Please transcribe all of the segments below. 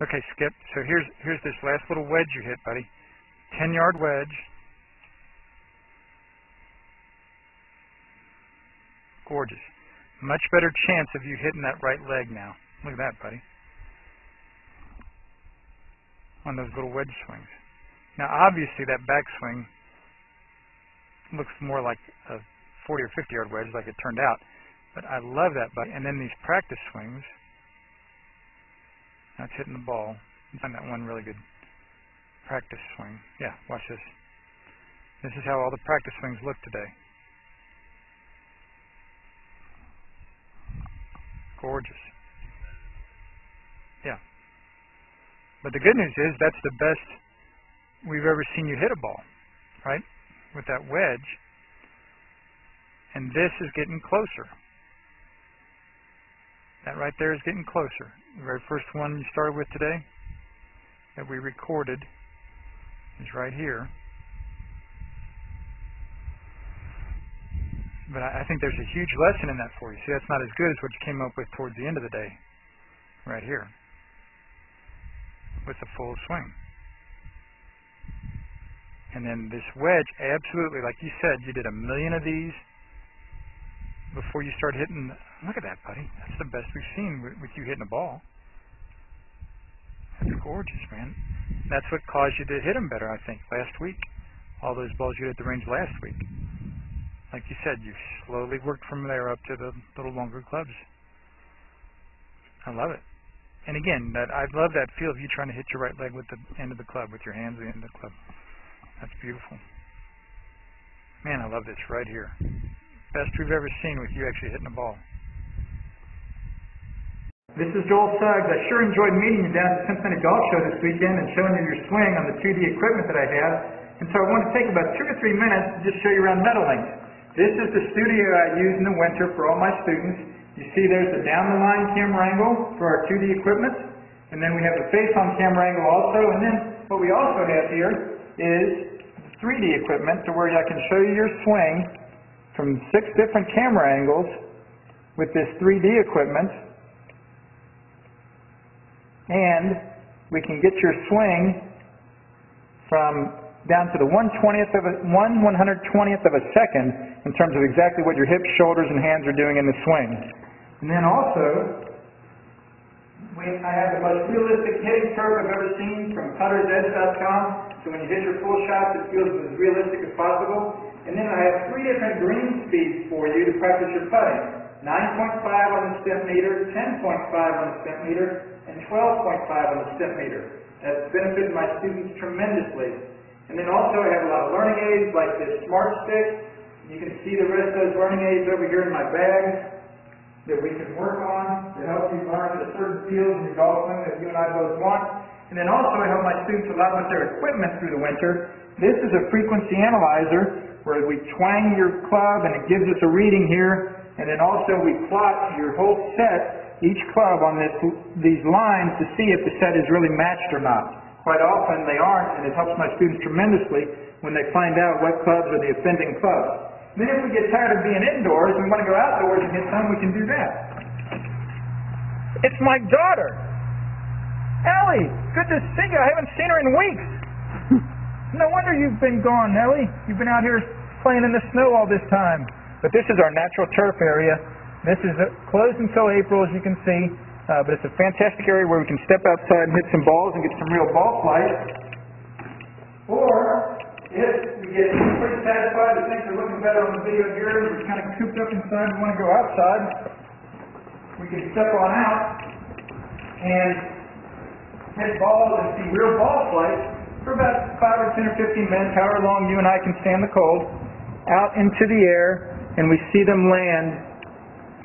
Okay, Skip, so here's this last little wedge you hit, buddy. 10-yard wedge. Gorgeous. Much better chance of you hitting that right leg now. Look at that, buddy. On those little wedge swings. Now, obviously, that backswing looks more like a 40 or 50-yard wedge like it turned out. But I love that, buddy. And then these practice swings. That's hitting the ball. I find that one really good practice swing. Yeah, watch this. This is how all the practice swings look today. Gorgeous. Yeah. But the good news is that's the best we've ever seen you hit a ball, right? With that wedge. And this is getting closer. That right there is getting closer. The very first one you started with today that we recorded is right here. But I think there's a huge lesson in that for you. See, that's not as good as what you came up with towards the end of the day. Right here. With the full swing. And then this wedge, absolutely, like you said, you did 1 million of these before you start hitting. Look at that, buddy. That's the best we've seen with you hitting a ball. That's gorgeous, man. That's what caused you to hit them better, I think, last week. All those balls you hit at the range last week. Like you said, you slowly worked from there up to the little longer clubs. I love it. And again, I love that feel of you trying to hit your right leg with the end of the club, with your hands at the end of the club. That's beautiful. Man, I love this right here. Best we've ever seen with you actually hitting a ball. This is Joel Suggs. I sure enjoyed meeting you down at the Cincinnati Golf Show this weekend and showing you your swing on the 2D equipment that I have. And so I want to take about 2 to 3 minutes to just show you around Meadowlinks. This is the studio I use in the winter for all my students. You see there's the down-the-line camera angle for our 2D equipment. And then we have the face-on camera angle also. And then what we also have here is 3D equipment to where I can show you your swing from 6 different camera angles with this 3D equipment. And we can get your swing from down to the 1/120th of a second in terms of exactly what your hips, shoulders, and hands are doing in the swing. And then also, I have the most realistic hitting curve I've ever seen from puttersedge.com. So when you hit your full shots, it feels as realistic as possible. And then I have 3 different green speeds for you to practice your putting. 9.5 on the step meter, 10.5 on the step meter, and 12.5 on the step meter. That's benefited my students tremendously. And then also I have a lot of learning aids like this Smart Stick. You can see the rest of those learning aids over here in my bag that we can work on to help you learn the certain fields in your golf swing that you and I both want. And then also I help my students a lot with their equipment through the winter. This is a frequency analyzer where we twang your club and it gives us a reading here. And then also we plot your whole set, each club on these lines to see if the set is really matched or not. Quite often they aren't, and it helps my students tremendously when they find out what clubs are the offending clubs. Then if we get tired of being indoors and we want to go outdoors and hit some, we can do that. It's my daughter! Ellie! Good to see you. I haven't seen her in weeks. No wonder you've been gone, Ellie. You've been out here playing in the snow all this time. But this is our natural turf area. This is closed until April, as you can see. But it's a fantastic area where we can step outside and hit some balls and get some real ball flight. Or, if we get pretty satisfied that things are looking better on the video here, and we're kind of cooped up inside and want to go outside, we can step on out and hit balls and see real ball flight for about 5 or 10 or 15 minutes, however long you and I can stand the cold, out into the air, and we see them land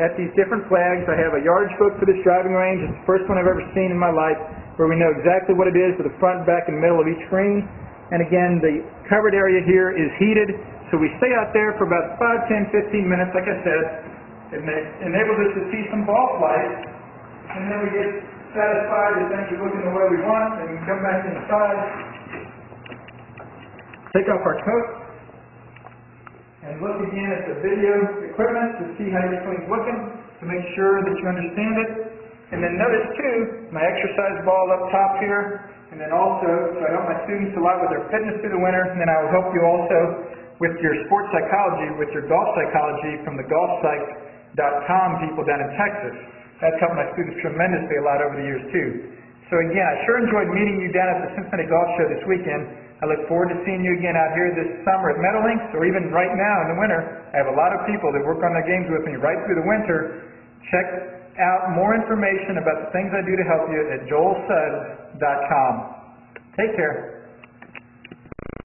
at these different flags. I have a yardage book for this driving range. It's the first one I've ever seen in my life where we know exactly what it is for the front, back, and middle of each green. And again, the covered area here is heated, so we stay out there for about 5, 10, 15 minutes, like I said. It enables us to see some ball flight, and then we get satisfied that things are looking the way we want, and we can come back inside, take off our coat, and look again at the video equipment to see how your swing's looking, to make sure that you understand it. And then notice too, my exercise ball up top here, and then also, so I help my students a lot with their fitness through the winter, and then I will help you also with your sports psychology, with your golf psychology from the golfpsych.com people down in Texas. That's helped my students tremendously a lot over the years too. So again, I sure enjoyed meeting you down at the Cincinnati Golf Show this weekend. I look forward to seeing you again out here this summer at Meadowlinks, or even right now in the winter. I have a lot of people that work on their games with me right through the winter. Check out more information about the things I do to help you at joelsuggs.com. Take care.